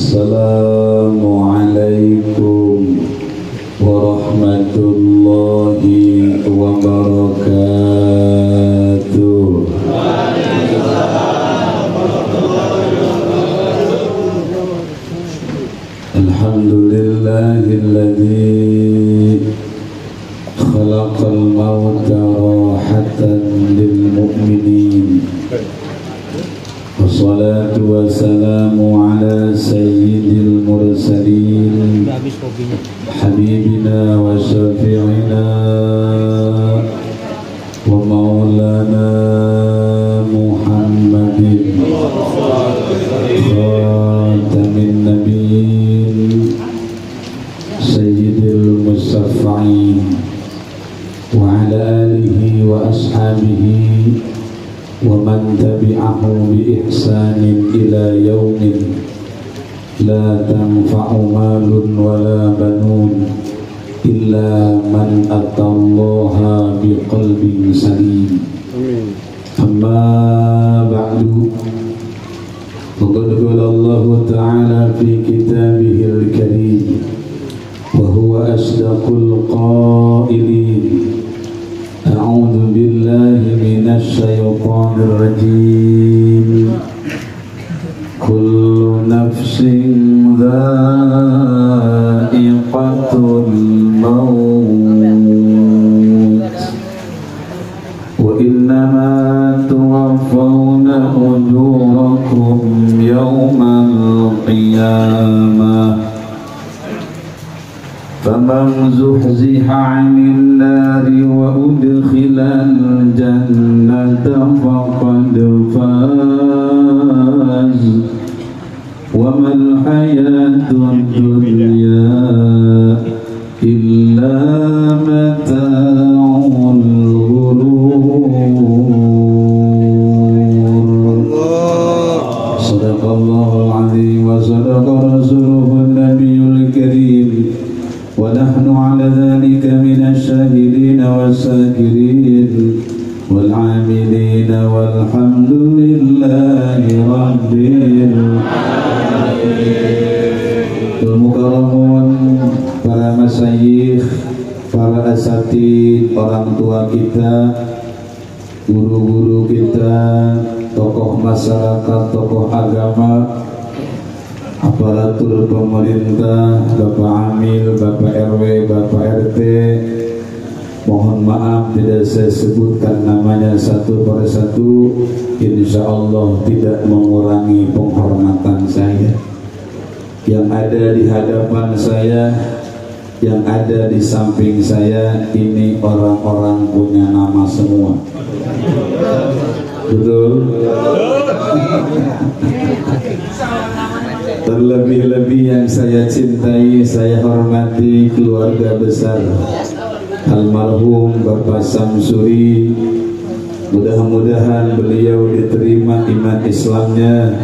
Assalamualaikum warahmatullahi wabarakatuh. Alhamdulillahilladzi khalaqal mauta rahatan lil mu'minin. Wassalatu wassalamu ala sayyidil mursalin habibina wa syafi'ina wa maulana Muhammadin khatamin nabiyyin sayyidil musaffa'in wa ala alihi wa ashabihi wa man tabi'ahu bi ihsanin ila yaumin la tanfa'u malun wa la banun illa man atallaha bi qalbin salim. Amma ba'du, faqad qala Allah ta'ala fi kitabihil karim wa huwa asdaqul qailin. A'udzu billahi minasy syaithanir rajim. Kullu nafsin dha'iqatul maut wa innama tuwaffawna ujurakum yawmal qiyamah. فمن زحزح عن النار وأدخل الجنة فقد فاز وما الحياة الدنيا إلا متاع الغرور. صدق الله العظيم وصدق رسوله النبي الكريم ونحن على ذلك من الشاهدين والساكرين والعاملين والحمد لله رب العالمين. Al-Mukarramun, para masyayikh, para asatid, orang tua kita, guru-guru kita, tokoh masyarakat, tokoh agama, aparatur pemerintah, Bapak Amil, Bapak RW, Bapak RT, mohon maaf tidak saya sebutkan namanya satu per satu. Insya Allah tidak mengurangi penghormatan saya. Yang ada di hadapan saya, yang ada di samping saya, ini orang-orang punya nama semua. Betul? Terlebih-lebih yang saya cintai, saya hormati keluarga besar almarhum Bapak Samsuri. Mudah-mudahan beliau diterima iman Islamnya,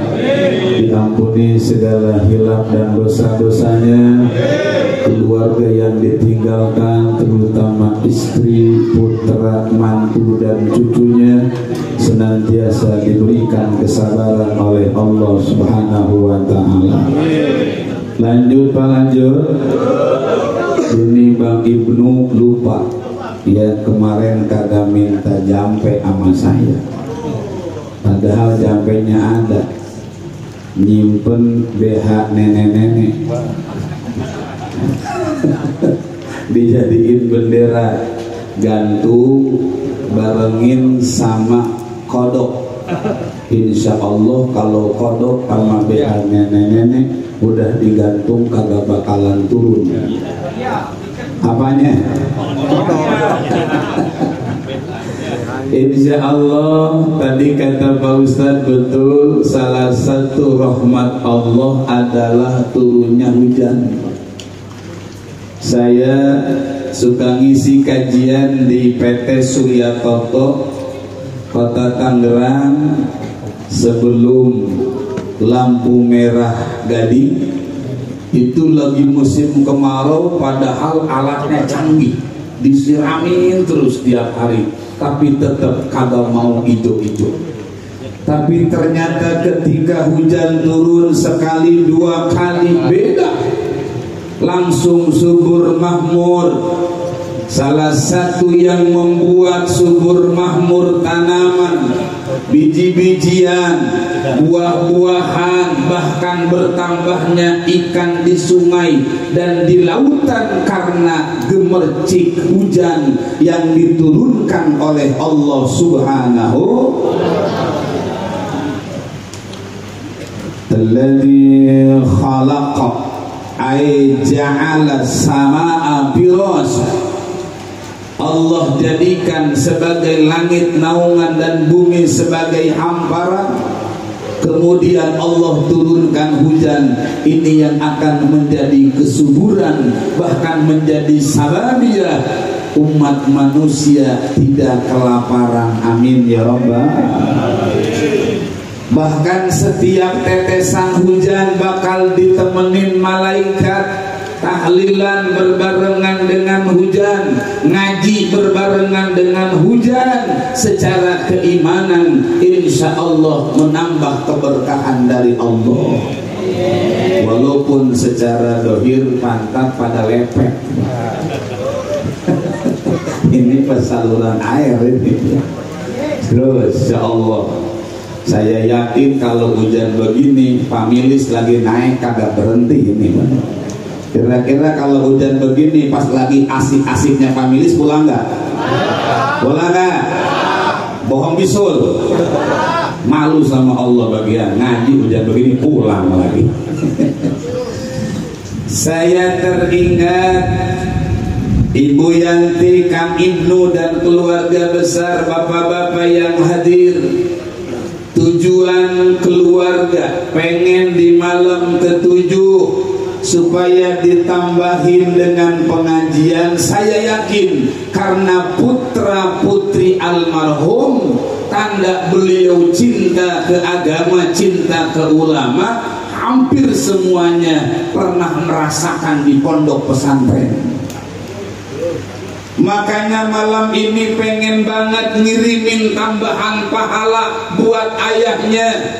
diampuni segala hilaf dan dosa-dosanya. Keluarga yang ditinggalkan, terutama istri, putra, mantu dan cucunya, senantiasa diberikan kesabaran oleh Allah Subhanahu wa ta'ala. Lanjut Pak, lanjut. Ini Bang Ibnu lupa, ya kemarin kagak minta jampe sama saya, padahal jampenya ada, nyimpen BH nenek-nenek dijadiin bendera, gantung barengin sama kodok. Insya Allah kalau kodok sama BH nenek-nenek udah digantung kagak bakalan turun. Apanya? Insya Allah tadi kata Pak Ustadz betul, salah satu rahmat Allah adalah turunnya hujan. Saya suka ngisi kajian di PT Surya Toto Kota Tangerang sebelum lampu merah Gading. Itu lagi musim kemarau, padahal alatnya canggih, disiramin terus tiap hari, tapi tetap kagak mau hijau-hijau. Tapi ternyata ketika hujan turun sekali dua kali beda, langsung subur makmur. Salah satu yang membuat subur makmur tanaman, biji-bijian, buah-buahan, bahkan bertambahnya ikan di sungai dan di lautan karena gemercik hujan yang diturunkan oleh Allah Subhanahu wa ta'ala. Alladzi khalaqa ay ja'ala samaa'a firasha. Allah jadikan sebagai langit naungan dan bumi sebagai hamparan. Kemudian Allah turunkan hujan. Ini yang akan menjadi kesuburan, bahkan menjadi sababiyah umat manusia tidak kelaparan. Amin ya rabbal alamin. Bahkan setiap tetesan hujan bakal ditemenin malaikat. Tahlilan berbarengan dengan hujan, ngaji berbarengan dengan hujan. Secara keimanan insya Allah menambah keberkahan dari Allah. Walaupun secara dohir pantat pada lepek. Ini saluran air ini. Terus insya Allah saya yakin kalau hujan begini Pamilis lagi naik kagak berhenti ini. Kira-kira kalau hujan begini pas lagi asik-asiknya Pamilis pulang nggak? Pulang nggak? Bohong bisul. Malu sama Allah bagian ngaji hujan begini pulang lagi. Saya teringat Ibu Yanti, Kang Ibnu dan keluarga besar, bapak-bapak yang hadir. Tujuan keluarga pengen di malam ke-7 supaya ditambahin dengan pengajian. Saya yakin karena putra putri almarhum, tanda beliau cinta ke agama, cinta ke ulama, hampir semuanya pernah merasakan di pondok pesantren. Makanya malam ini pengen banget ngirimin tambahan pahala buat ayahnya,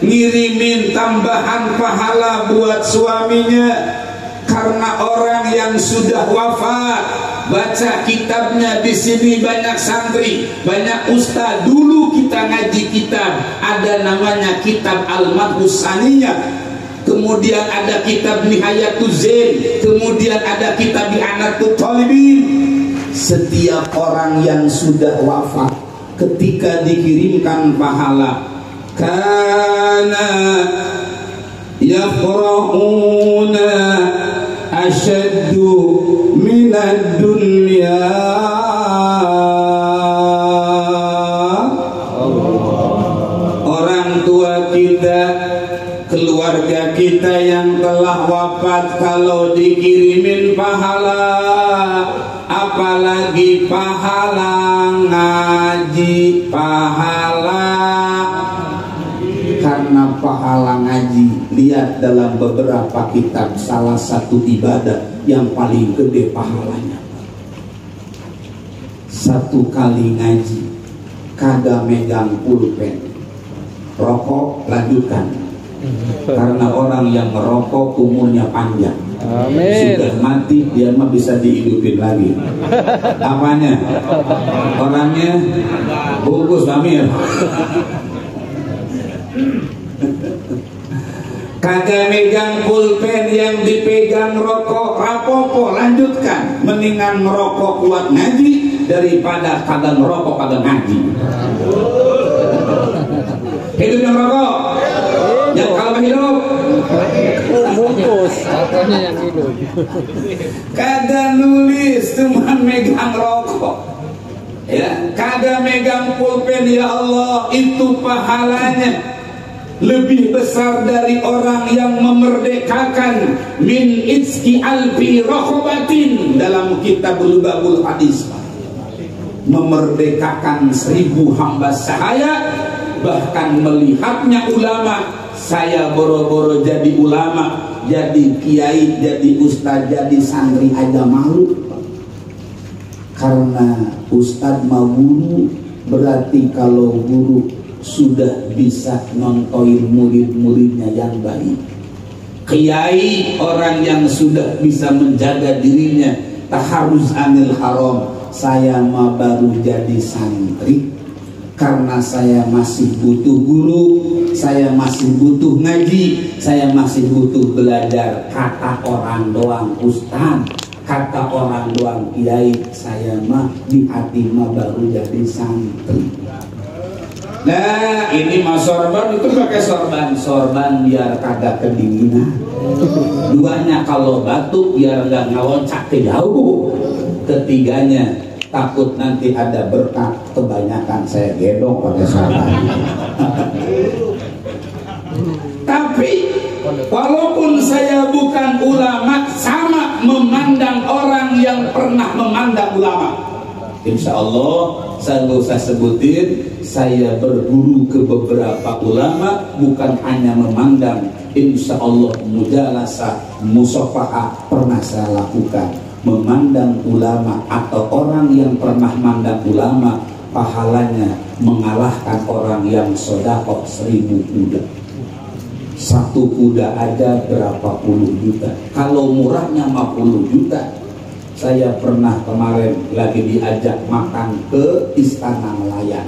ngirimin tambahan pahala buat suaminya. Karena orang yang sudah wafat, baca kitabnya di sini banyak santri, banyak ustaz. Dulu kita ngaji kitab, ada namanya kitab Al-Madhus Saniyah, kemudian ada kitab Nihayatuz Zain, kemudian ada kitab I'anatul Talibin. Setiap orang yang sudah wafat ketika dikirimkan pahala, kana yafrahuna asyaddu minad dunya. Orang tua kita, keluarga kita yang telah wafat, kalau dikirimin pahala, apalagi pahala ngaji, pahala. Karena pahala ngaji, lihat dalam beberapa kitab, salah satu ibadah yang paling gede pahalanya. Satu kali ngaji kagak megang pulpen, rokok lanjutkan. Karena orang yang merokok umurnya panjang. Amin. Sudah mati dia mah bisa dihidupin lagi. Apanya? Orangnya bungkus Amir. Kagak megang pulpen, yang dipegang rokok, rapopo, lanjutkan. Mendingan merokok kuat ngaji daripada kagak merokok kagak ngaji. Hidup yang rokok, yang kalau hidup bungkus, rokoknya yang hidup. Kagak nulis, cuma megang rokok. Ya, kagak megang pulpen, ya Allah, itu pahalanya lebih besar dari orang yang memerdekakan min itski alfi rokobatin dalam kitab Lubabul Hadis, memerdekakan 1000 hamba sahaya. Bahkan melihatnya ulama, saya boro-boro jadi ulama, jadi kiai, jadi ustaz, jadi santri aja malu. Karena ustaz mau guru, berarti kalau guru sudah bisa nontoin murid-muridnya yang baik. Kiai orang yang sudah bisa menjaga dirinya, taharruz anil haram. Saya mah baru jadi santri karena saya masih butuh guru, saya masih butuh ngaji, saya masih butuh belajar. Kata orang doang ustaz, kata orang doang kiai, saya mah di hati mah baru jadi santri. Nah ini mas sorban itu pakai sorban biar kagak kedinginan. Duanya kalau batuk biar nggak ngeloncat ke jauh. Ketiganya takut nanti ada berkah, kebanyakan saya gendong pakai sorban. Tapi walaupun saya bukan ulama, sama memandang orang yang pernah memandang ulama. Insya Allah saya nggak usah sebutin, saya berguru ke beberapa ulama, bukan hanya memandang. Insya Allah mujalasah, musafahah pernah saya lakukan. Memandang ulama atau orang yang pernah mandang ulama, pahalanya mengalahkan orang yang sedekah 1000 kuda. Satu kuda aja berapa puluh juta, kalau murahnya 50 juta. Saya pernah kemarin lagi diajak makan ke Istana Melayan,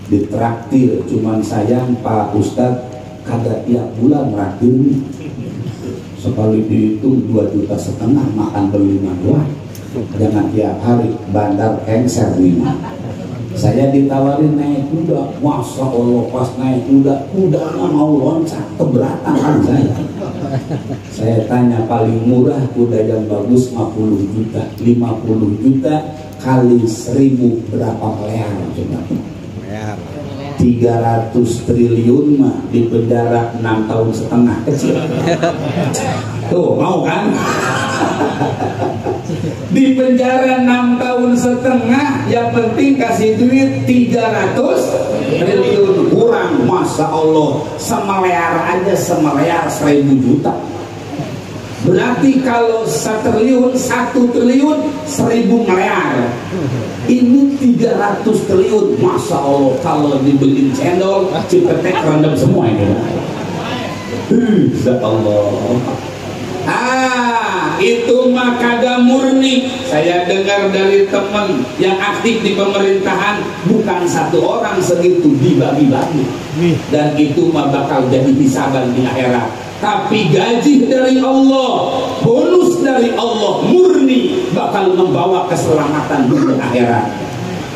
ditraktir, cuman sayang Pak Ustadz kagak tiap bulan raktir. Sekali dihitung 2,5 juta makan berlima doang. Jangan tiap hari, bandar cancer nih. Saya ditawarin naik kuda, masya Allah pas naik kuda, kudanya mau loncat, keberatan kan saya. Saya tanya paling murah kuda yang bagus 50 juta, 50 juta kali 1000 berapa miliar coba? 300 triliun mah di penjara 6,5 tahun kecil. Tuh mau kan? Di penjara 6,5 tahun, yang penting kasih duit 300 triliun kurang, masya Allah. Semelear aja semelear 1000 juta. Berarti kalau 1 triliun 1000 miliar. Ini 300 triliun, masya Allah. Kalau dibeliin cendol, cipetek rendam semua ini. Insya Allah. Itu mah kagak murni. Saya dengar dari teman yang aktif di pemerintahan, bukan satu orang segitu, dibagi-bagi. Dan itu mah bakal jadi hisaban di akhirat. Tapi gaji dari Allah, bonus dari Allah murni, bakal membawa keselamatan di akhirat.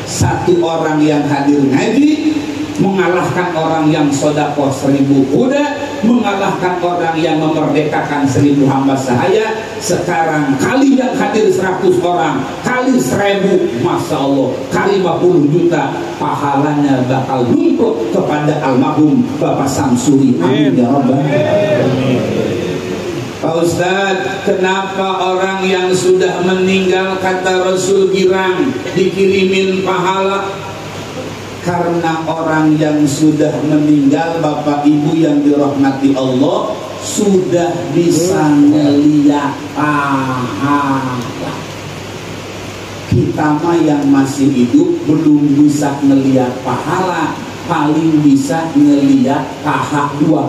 Satu orang yang hadir ngaji mengalahkan orang yang sedekah 1000 kuda, mengalahkan orang yang memerdekakan 1000 hamba sahaya. Sekarang kali yang hadir 100 orang, kali 1000, masya Allah, kali 50 juta, pahalanya bakal numpuk kepada almarhum Bapak Samsuri. Amin ya Rabbal alamin. Pak Ustadz, kenapa orang yang sudah meninggal, kata Rasul, girang dikirimin pahala? Karena orang yang sudah meninggal, Bapak Ibu yang dirahmati Allah, sudah bisa ngeliat pahala. Kita mah yang masih hidup belum bisa ngeliat pahala, paling bisa ngeliat paha dua.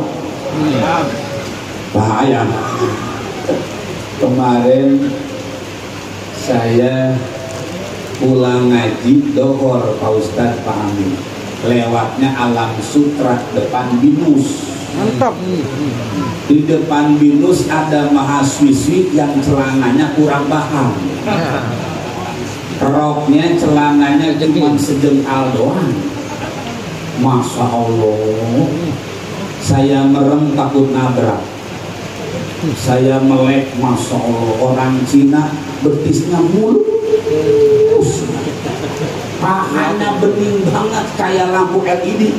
Bahaya. Kemarin saya pulang ngaji dohor Pak Ustadz Pak Amin, lewatnya Alam Sutra depan Binus. Mantap. Di depan Binus ada mahasiswi yang celananya kurang paham. Roknya, celananya cuma sejengkal doang. Masya Allah. Saya merem takut nabrak. Saya melek, masya Allah. Orang Cina betisnya mulus, pahanya bening banget kayak lampu LED.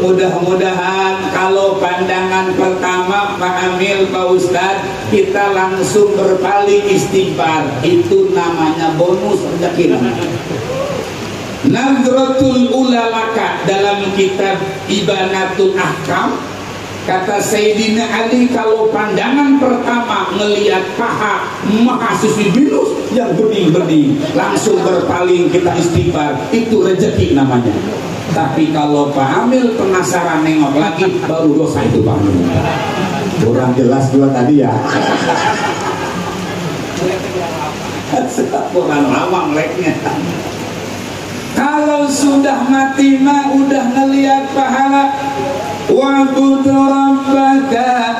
Mudah-mudahan kalau pandangan pertama Pak Amil, Pak Ustadz, kita langsung berpaling istighfar. Itu namanya bonus rezeki. Nadratul Ulalaka dalam kitab Ibanatul Ahkam, Kata Sayyidina Ali, kalau pandangan pertama ngelihat paha mahasiswi binus yang bening-bening, langsung berpaling kita istighfar, itu rezeki namanya. Tapi kalau Pak Amil penasaran nengok lagi, baru dosa itu Pak Amil. Kurang jelas dua tadi ya. Kurang lama meleknya. Kalau sudah mati mah udah ngelihat pahala. Wa'bud rabbaka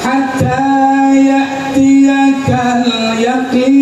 hatta ya'tiyakal yaqin.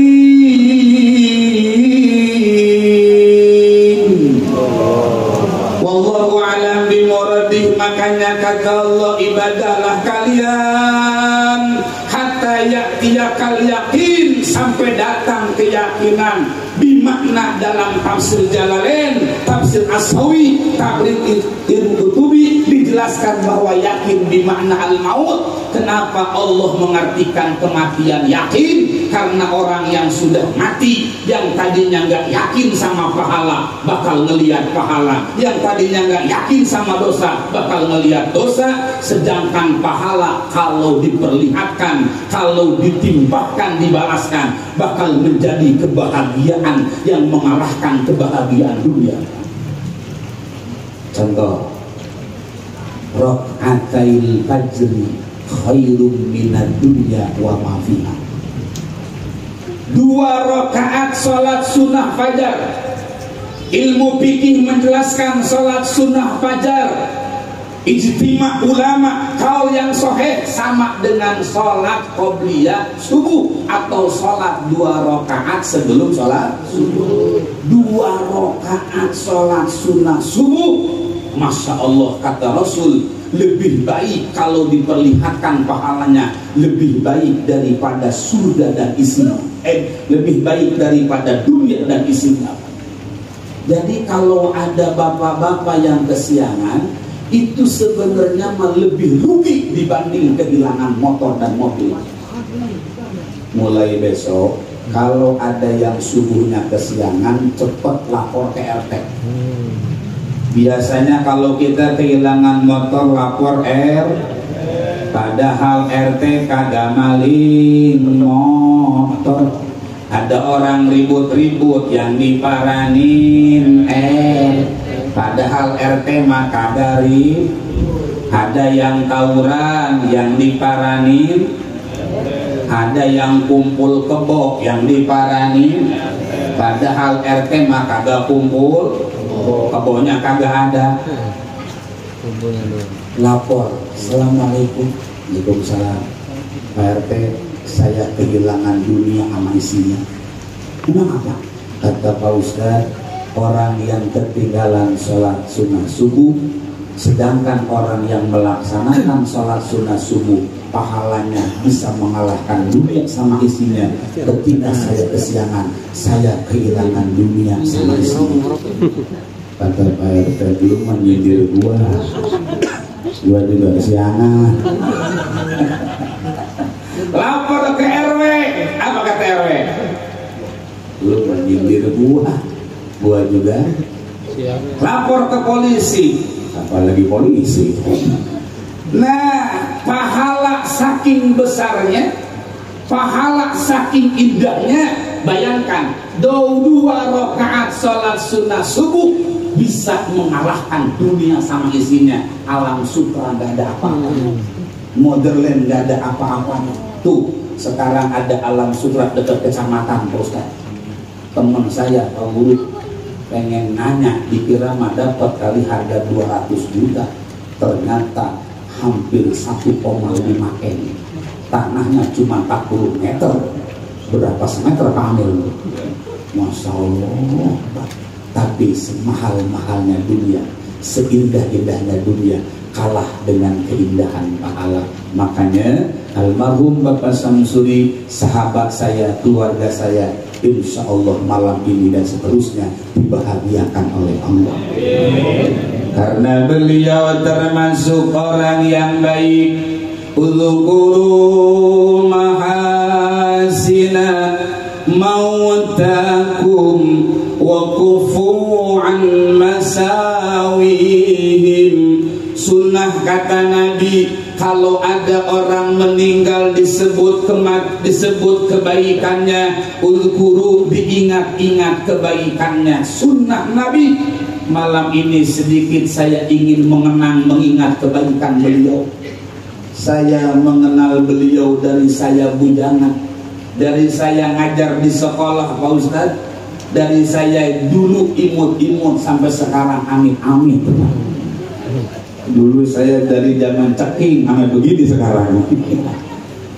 Wallahu a'lam bimuradih. Makanya kata Allah, ibadahlah kalian hatta ya'tiyakal yaqin, sampai datang keyakinan. Bimakna dalam tafsir Jalalain, tafsir As-Sawi, Tabligh Qurtubi dijelaskan bahwa yakin bimakna al-maut. Kenapa Allah mengartikan kematian yakin? Karena orang yang sudah mati, yang tadinya nggak yakin sama pahala, bakal ngelihat pahala. Yang tadinya nggak yakin sama dosa, bakal ngelihat dosa. Sedangkan pahala kalau diperlihatkan, kalau ditimpahkan, dibalaskan, bakal menjadi kebahagiaan yang mengarahkan kebahagiaan dunia. Contoh, raka'atil fajri khairum minad dunya wa ma fiha. 2 rakaat salat sunnah fajar. Ilmu fikih menjelaskan salat sunnah fajar, ijtima ulama, kaul yang sahih, sama dengan salat qobliyah subuh atau salat 2 rakaat sebelum salat subuh. 2 rakaat salat sunnah subuh, Masya Allah, kata Rasul, lebih baik kalau diperlihatkan pahalanya, lebih baik daripada surga dan isinya, lebih baik daripada dunia dan isinya. Jadi kalau ada bapak-bapak yang kesiangan, itu sebenarnya lebih rugi dibanding kehilangan motor dan mobil. Mulai besok, kalau ada yang subuhnya kesiangan, cepat lapor ke RT. Biasanya kalau kita kehilangan motor, lapor padahal RT kagak maling motor. Ada orang ribut-ribut yang diparanin padahal RT mah kagak ribut. Ada yang tawuran yang diparanin, ada yang kumpul kebo yang diparanin, padahal RT mah kagak kumpul, kebonya kagak ada. Lapor, Assalamualaikum. Waalaikumsalam. Pak RT, saya kehilangan dunia sama isinya. Emang apa? Kata Pak Ustaz, orang yang ketinggalan sholat sunnah subuh, sedangkan orang yang melaksanakan sholat sunnah subuh pahalanya bisa mengalahkan dunia sama isinya. Ketika saya kesiangan, saya kehilangan dunia sama isinya. Kata Pak RT, belum menyindir gua juga kesiangan. Lapor ke RW. Apa kata RW? Lu menyindir gua juga. Lapor ke polisi. Apalagi polisi. Nah, pahala saking besarnya, pahala saking indahnya. Bayangkan, 2 rakaat salat sunnah subuh bisa mengalahkan dunia sama isinya. Alam sutra gak ada apa-apa, Motherland gak ada apa-apanya. Tuh, sekarang ada alam sutra dekat kecamatan, Pak Ustaz. Teman saya, Pak Guru, pengen nanya, dikira mah dapat kali harga 200 juta. Ternyata hampir 1,5 M. Tanahnya cuma 40 meter. Berapa semeter Pak Amil? Masya Allah. Tapi semahal-mahalnya dunia, seindah-indahnya dunia, kalah dengan keindahan pahala. Makanya almarhum Bapak Samsuri, sahabat saya, keluarga saya, insya Allah malam ini dan seterusnya dibahagiakan oleh Allah. Karena beliau termasuk orang yang baik. Udzkuru mahasina mautakum wa kufu an masawihim. Sunnah kata Nabi, Kalau ada orang meninggal disebut kebaikannya, ulkuru diingat-ingat kebaikannya, sunnah Nabi. Malam ini sedikit saya ingin mengingat kebaikan beliau. Saya mengenal beliau dari saya bujangan, dari saya ngajar di sekolah Pak Ustadz, dari saya dulu imut-imut sampai sekarang amit-amit. Dulu saya dari zaman ceking sampai begini sekarang.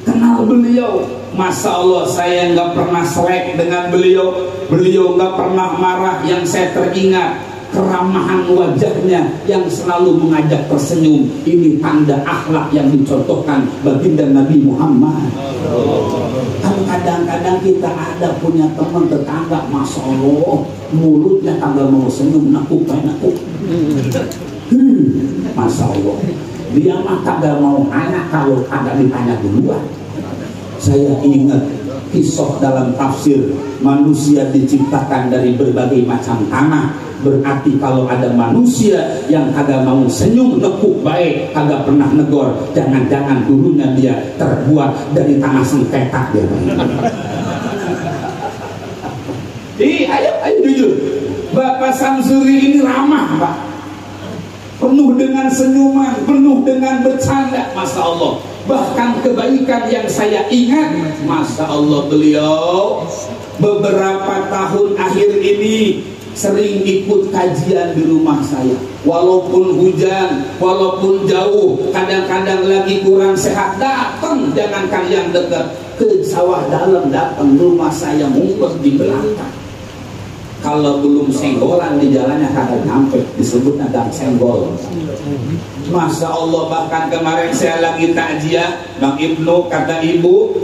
Kenal beliau, Masya Allah, saya nggak pernah selek dengan beliau. Beliau nggak pernah marah. Yang saya teringat keramahan wajahnya yang selalu mengajak tersenyum. Ini tanda akhlak yang dicontohkan baginda Nabi Muhammad. Kan kadang-kadang kita ada punya teman tetangga, Masya Allah, mulutnya kagak mau senyum, nakuk. Masya Allah, dia mah kagak mau anak kalau kagak ditanya duluan. Saya ingat kisah dalam tafsir, manusia diciptakan dari berbagai macam tanah. Berarti kalau ada manusia yang kagak mau senyum, nekuk baik, kagak pernah negor, jangan-jangan dulunya dia terbuat dari tanah sengketa dia. Ayo jujur, Bapak Samsuri ini ramah Pak, penuh dengan senyuman, penuh dengan bercanda, Masya Allah. Bahkan kebaikan yang saya ingat, Masya Allah, beliau beberapa tahun akhir ini sering ikut kajian di rumah saya. Walaupun hujan, walaupun jauh, kadang-kadang lagi kurang sehat, datang, jangankan yang dekat, ke sawah dalam datang, rumah saya ngumpet di belakang. Kalau belum senggolan di jalannya kagak nyampe, disebutnya gang senggol. Masya Allah, bahkan kemarin saya lagi takjiah, Bang Ibnu kata ibu,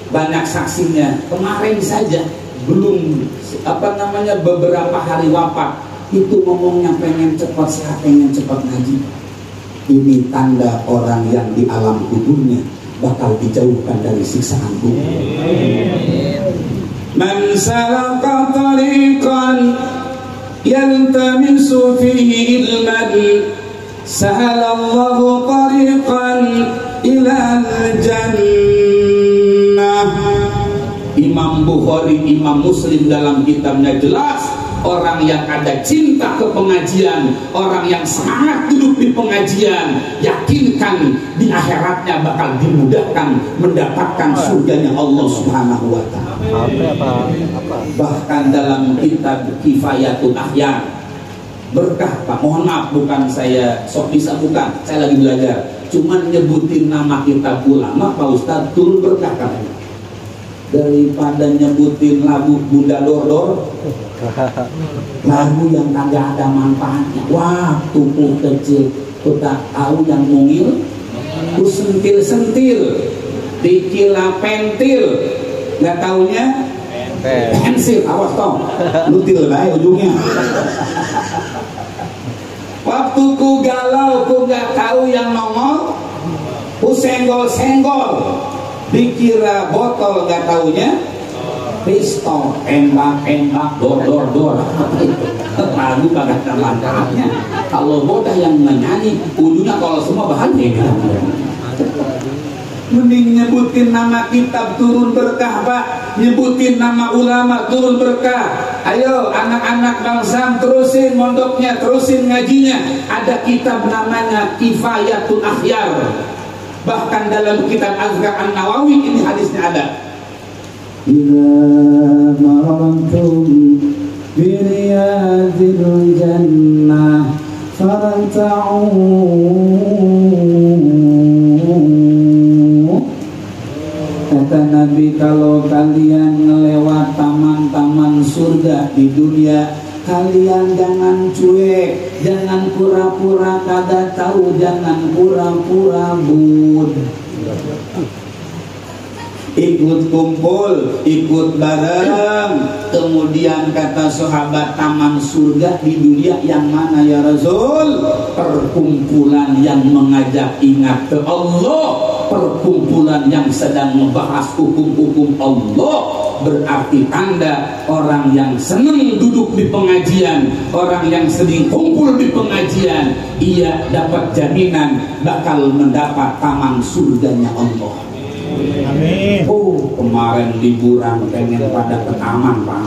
banyak saksinya. Kemarin saja, belum beberapa hari wafat, itu ngomongnya pengen cepat sehat, pengen cepat ngaji. Ini tanda orang yang di alam kuburnya bakal dijauhkan dari siksaan kubur. Man salaka tariqan yaltamisu fihi ilman sahalallahu tariqan ilal jannah. Imam Bukhari, Imam Muslim dalam kitabnya jelas, orang yang ada cinta ke pengajian, orang yang semangat duduk di pengajian, yakinkan di akhiratnya bakal dimudahkan mendapatkan surganya Allah Subhanahu wa Ta'ala. Bahkan dalam kitab Kifayatul Akhyar, berkah Pak, mohon maaf, bukan saya sok bisa, bukan, saya lagi belajar, cuman nyebutin nama kitab ulama Pak Ustadz turun berkah katanya. Daripada nyebutin lagu Bunda Dordor, lagu yang kagak ada manfaatnya. Wah, tubuh kecil, kita tahu yang mungil, ku sentil-sentil, dikira pentil, nggak taunya pensil, awas tong, lutil baik ujungnya. Waktu ku galau, ku nggak tahu yang nongol, ku senggol-senggol, dikira botol, gak taunya pistol, tembak, dor. Lagu kagak ada manfaatnya. Kalau bodoh yang menyanyi, ujungnya kalau semua bahagia. Mending nyebutin nama kitab turun berkah Pak, nyebutin nama ulama turun berkah. Ayo anak-anak Bangsam, terusin mondoknya, terusin ngajinya. Ada kitab namanya Kifayatul Akhyar. Bahkan dalam kitab Azkar An-Nawawi ini hadisnya ada. Idza marantum bi riyadil jannah farta'u. Kata Nabi, kalau kalian melewat taman-taman surga di dunia, kalian jangan cuek, jangan pura-pura kagak tahu, jangan pura-pura bud. Ikut kumpul, ikut bareng. Kemudian kata sahabat, taman surga di dunia yang mana ya Rasul? Perkumpulan yang mengajak ingat ke Allah, perkumpulan yang sedang membahas hukum-hukum Allah, berarti tanda orang yang senang duduk di pengajian, orang yang sering kumpul di pengajian, ia dapat jaminan bakal mendapat taman surganya Allah. Amin. Oh, kemarin liburan pengen pada ke taman Pak.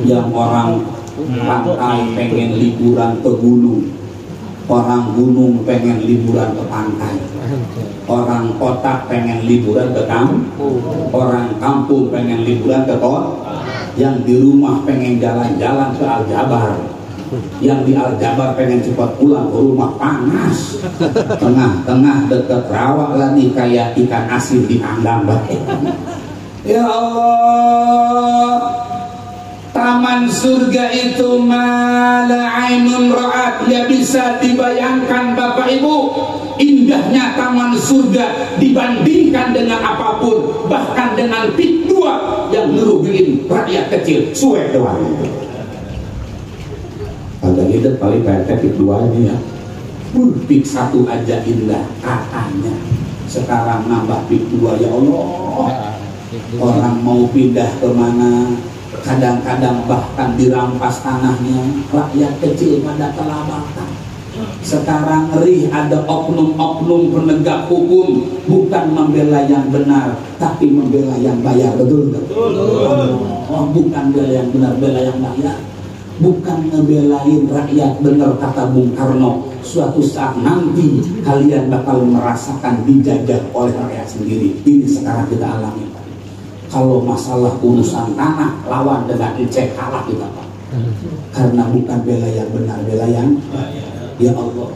Yang orang pantai pengen liburan ke gunung, orang gunung pengen liburan ke pantai, orang kota pengen liburan ke kampung, orang kampung pengen liburan ke kota, yang di rumah pengen jalan-jalan ke Aljabar, yang di Aljabar pengen cepat pulang ke rumah, panas, tengah-tengah dekat rawa lagi kayak ikan asin di Andam. Ya Allah, taman surga itu mala ainun ra'at, ya bisa dibayangkan Bapak Ibu, indahnya taman surga dibandingkan dengan apapun, bahkan dengan pik 2 yang ngerugiin rakyat kecil suwe doang. Agak hidup paling PRT pik 2 ini ya. Pik 1 aja indah katanya, sekarang nambah pik 2. Ya Allah, orang mau pindah kemana, kadang-kadang bahkan dirampas tanahnya, rakyat kecil pada kelabakan. Sekarang ngeri ada oknum-oknum penegak hukum, bukan membela yang benar tapi membela yang bayar. Betul nggak? Oh, bukan bela yang benar, bela yang bayar. Bukan ngebelain rakyat, benar kata Bung Karno, suatu saat nanti kalian bakal merasakan dijajah oleh rakyat sendiri. Ini sekarang kita alami. Kalau masalah urusan tanah, lawan dengan cek kalah kita Pak. Karena bukan bela yang benar, bela yang ya Allah.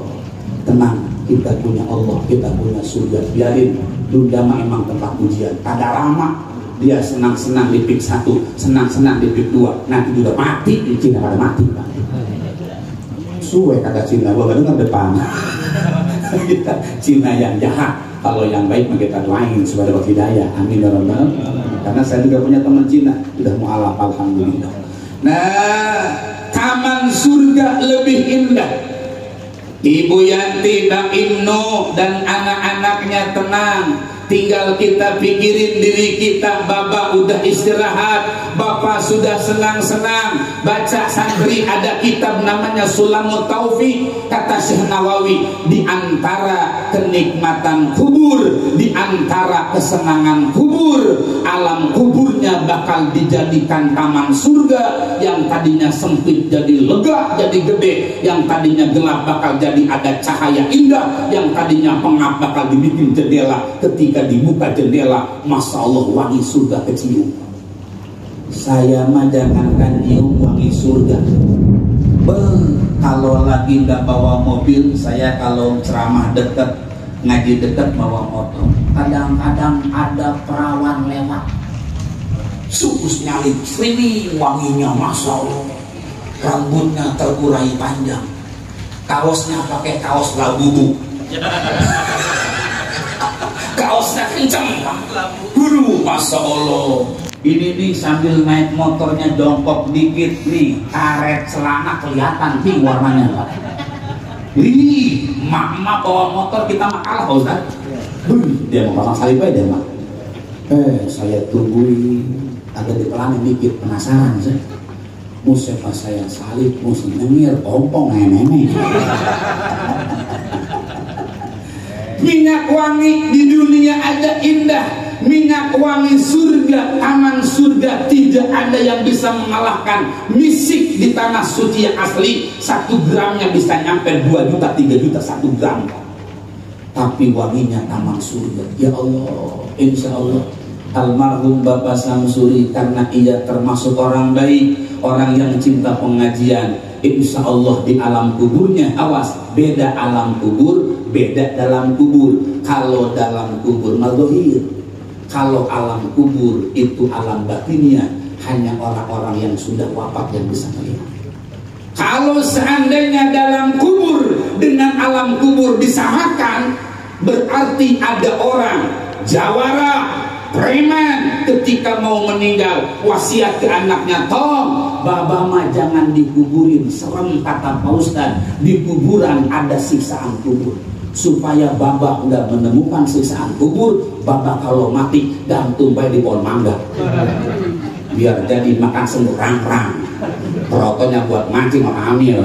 Tenang, kita punya Allah, kita punya surga. Biarin dunia emang tempat ujian. Ada lama dia senang-senang di pik 1, senang-senang di pik 2, nanti juga mati di Cina pada mati Pak. Suwe kata Cina, gua dengar depan. Kita Cina yang jahat, kalau yang baik kita doain supaya dapat hidayah. Amin ya rabbal. Karena saya juga punya teman Cina, sudah mualaf alhamdulillah. Nah, taman surga lebih indah. Ibu Yanti, Bang Ibnu dan anak-anaknya tenang. Tinggal kita pikirin diri kita, Bapak udah istirahat, Bapak sudah senang-senang baca santri ada kitab namanya Sulamut Taufik. Kata Syekh Nawawi, di antara kenikmatan kubur, di antara kesenangan kubur, alam kuburnya bakal dijadikan taman surga. Yang tadinya sempit jadi lega, jadi gede. Yang tadinya gelap bakal jadi ada cahaya indah. Yang tadinya pengap bakal dibikin jendela. Ketika dibuka jendela, Masya Allah wangi surga kecium. Saya mah jangankan nyium wangi surga, kalau lagi nggak bawa mobil, saya kalau ceramah dekat, ngaji dekat bawa motor, kadang-kadang ada perawan lewat, sukus nyalip, ini wanginya Masya Allah. Rambutnya terurai panjang, kaosnya pakai kaos labubu, kaosnya kencang, guru Masya Allah. Ini nih sambil naik motornya jongkok dikit nih, karet celana kelihatan pink warnanya. Ini mak bawa motor kita mah kalah Pak Ustaz. Dia mau pasang salib aja dia mah. Saya tungguin agak dipelangin dikit, penasaran saya. Musa pas saya salib, musa nyengir, ompong nenek. Minyak wangi di dunia ada indah. Minyak wangi surga, taman surga, tidak ada yang bisa mengalahkan misik di tanah suci yang asli. 1 gramnya bisa nyampe 2 juta, 3 juta 1 gram. Tapi wanginya taman surga. Ya Allah, insya Allah almarhum Bapak Samsuri, karena ia termasuk orang baik, orang yang cinta pengajian, insya Allah di alam kuburnya, awas, beda alam kubur, beda dalam kubur. Kalau dalam kubur madzohir, kalau alam kubur itu alam batinnya, hanya orang-orang yang sudah wafat yang bisa melihat. Kalau seandainya dalam kubur dengan alam kubur disamakan, berarti ada orang jawara, preman, ketika mau meninggal wasiat ke anaknya, tong baba mah jangan dikuburin, serem kata Pak Ustaz, di kuburan ada siksaan kubur. supaya Bapak udah menemukan siksaan kubur. Bapak kalau mati gantung baik di pohon mangga, biar jadi makan semut rang-rang, protonya buat mancing orang hamil.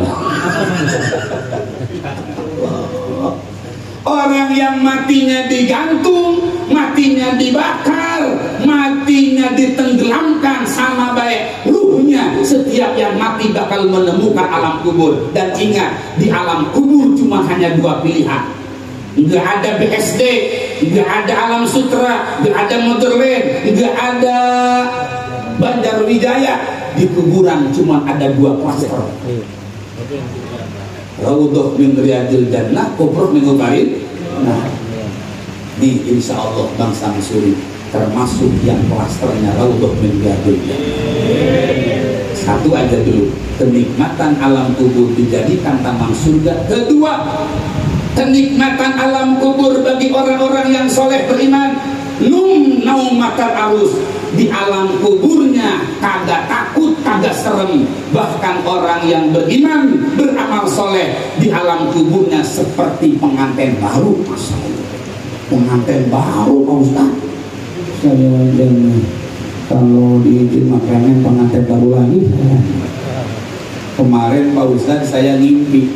Orang yang matinya digantung, matinya dibakar, matinya ditenggelamkan, sama baik ruhnya. Setiap yang mati bakal menemukan alam kubur. Dan ingat, di alam kubur cuma hanya dua pilihan. Nggak ada BSD, nggak ada Alam Sutra, nggak ada Motherland, nggak ada Banjarwijaya. Di kuburan cuma ada dua klaster. Raudhah min riyadil jannah, kubur min ubarin. Nah, di insya Allah Bang Samsuri termasuk yang klasternya Raudhah min riyadil jannah. Satu aja dulu, kenikmatan alam kubur dijadikan taman surga. Kedua, kenikmatan alam kubur bagi orang-orang yang soleh beriman. Naumatal arus, di alam kuburnya kagak takut, kagak serem. Bahkan orang yang beriman, beramal soleh, di alam kuburnya seperti pengantin baru. Masya Allah, pengantin baru Pak Ustaz. Saya kalau diizin makanya pengantin baru lagi. Kemarin Pak Ustaz saya ngimpi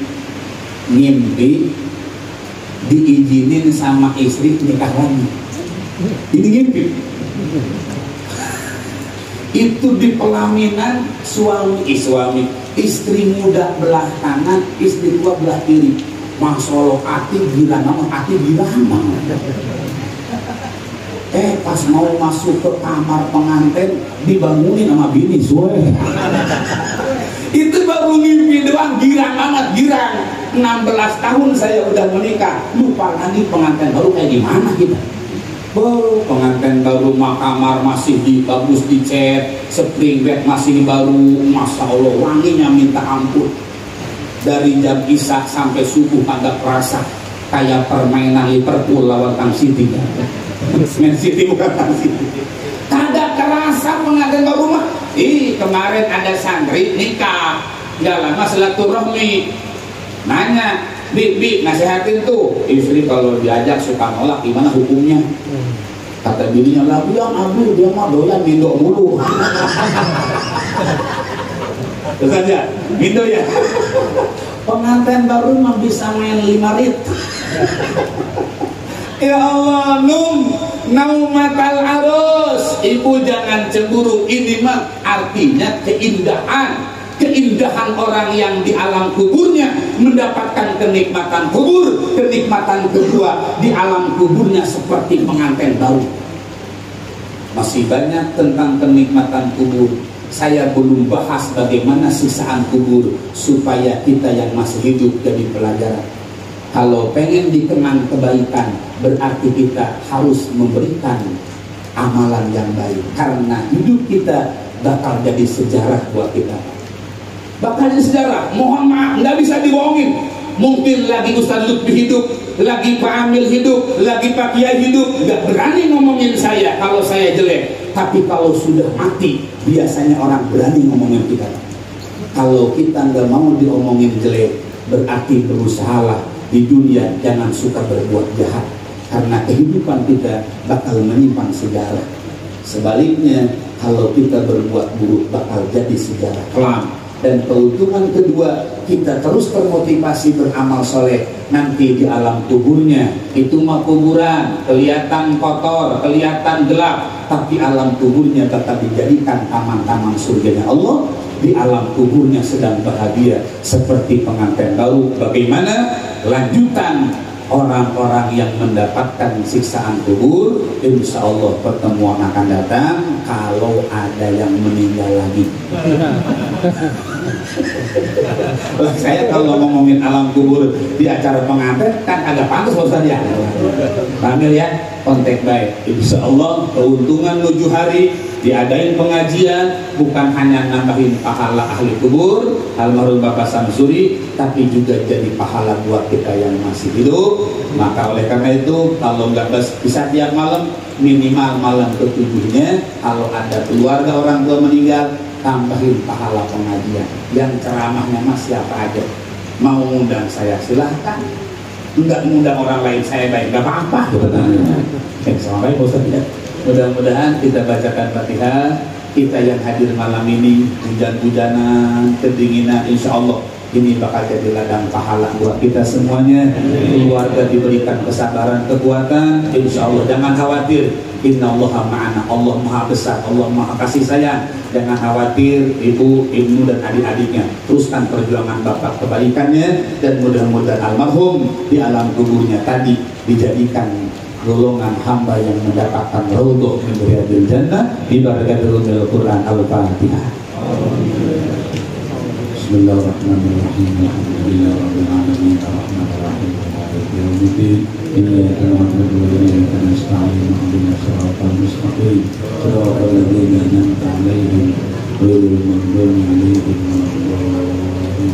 diizinin sama istri nikah lagi. Ini ngimpi. Itu di pelaminan suami istri muda belah kanan, istri tua belah kiri. Masya Allah, hati girang, hati girang. Pas mau masuk ke kamar pengantin dibangunin sama bini suwe. Itu baru ngimpi doang, girang banget, girang. 16 tahun saya udah menikah, lupa lagi pengantin baru kayak gimana kita. Pengantin baru mah kamar masih bagus dicat, spring bed masih baru, Masya Allah wanginya minta ampun. Dari jam isya sampai subuh kagak kerasa, kayak permainan Liverpool lawan Tang City. Man City bukan Tang City. Kagak kerasa pengantin baru mah. Kemarin ada santri nikah, gak lama silaturahmi, nanya, Bi, nasihatin tuh istri kalau diajak suka nolak gimana hukumnya? Kata bininya, lah dia mah doyan mindo mulu. Terus aja, mindo ya. Pengantin baru mah bisa main 5 rit. Ya Allah, naumatal arus. Ibu jangan cemburu, ini mah artinya keindahan orang yang di alam kuburnya mendapatkan kenikmatan kubur. Kenikmatan kedua, di alam kuburnya seperti pengantin baru. Masih banyak tentang kenikmatan kubur. Saya belum bahas bagaimana siksaan kubur supaya kita yang masih hidup jadi pelajaran. Kalau pengen dikenang kebaikan, berarti kita harus memberikan amalan yang baik, karena hidup kita bakal jadi sejarah buat kita. Bakal jadi sejarah, mohon maaf, nggak bisa dibohongin. Mungkin lagi Ustaz Lutfi hidup, lagi Pak Amil hidup, lagi Pak Kiai hidup, nggak berani ngomongin saya kalau saya jelek. Tapi kalau sudah mati, biasanya orang berani ngomongin kita. Kalau kita nggak mau diomongin jelek, berarti berusahalah di dunia jangan suka berbuat jahat, karena kehidupan kita bakal menyimpan sejarah. Sebaliknya, kalau kita berbuat buruk bakal jadi sejarah kelam. Dan keuntungan kedua, kita terus termotivasi beramal soleh. Nanti di alam kuburnya, itu mah kuburan, kelihatan kotor, kelihatan gelap, tapi alam kuburnya bakal dijadikan taman-taman surganya Allah. Di alam kuburnya sedang bahagia seperti pengantin baru. Bagaimana lanjutan orang-orang yang mendapatkan siksaan kubur? Insya Allah pertemuan akan datang kalau ada yang meninggal lagi. Saya kalau ngomongin alam kubur di acara pengantin kan agak pantas Ustaz ya. Panggil ya, kontak baik. Insya Allah keuntungan 7 hari diadain pengajian, bukan hanya nambahin pahala ahli kubur almarhum Bapak Samsuri, tapi juga jadi pahala buat kita yang masih hidup. Maka oleh karena itu, kalau nggak bisa tiap malam, minimal malam ke-7-nya, kalau ada keluarga orang tua meninggal, tambahin pahala pengajian. Yang ceramahnya mas siapa aja, mau undang saya silahkan. enggak mengundang orang lain, saya baik, enggak apa-apa. Sama baik Ustaz ya. Mudah-mudahan kita bacakan Fatihah, kita yang hadir malam ini, hujan-hujanan, kedinginan, insya Allah ini bakal jadi ladang pahala buat kita semuanya. Keluarga diberikan kesabaran, kekuatan, insya Allah. Jangan khawatir, innallaha ma'ana, Allah maha besar, Allah maha kasih sayang. Jangan khawatir, ibu, ibnu dan adik-adiknya, teruskan perjuangan bapak kebaikannya, dan mudah-mudahan almarhum di alam kuburnya tadi dijadikan golongan hamba yang mendapatkan raudhah min riyadil jannah bi barakatil Quran al-Fatihah. Bismillahirrahmanirrahim. Alhamdulillahirabbil alamin arrahmanir rahim maliki yaumiddin iyyaka na'budu wa iyyaka nasta'in ihdinas siratal mustaqim siratal ladzina an'amta 'alaihim ghairil maghdubi 'alaihim waladdallin.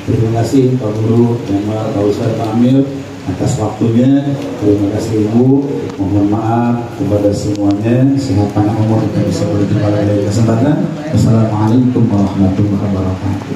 Terima kasih Pak Guru, Pak Ustaz, Pak Amir atas waktunya. Terima kasih Ibu, mohon maaf kepada semuanya, sehat panjang umur dan bisa berjumpa lagi kesempatan. Wassalamualaikum warahmatullahi wabarakatuh.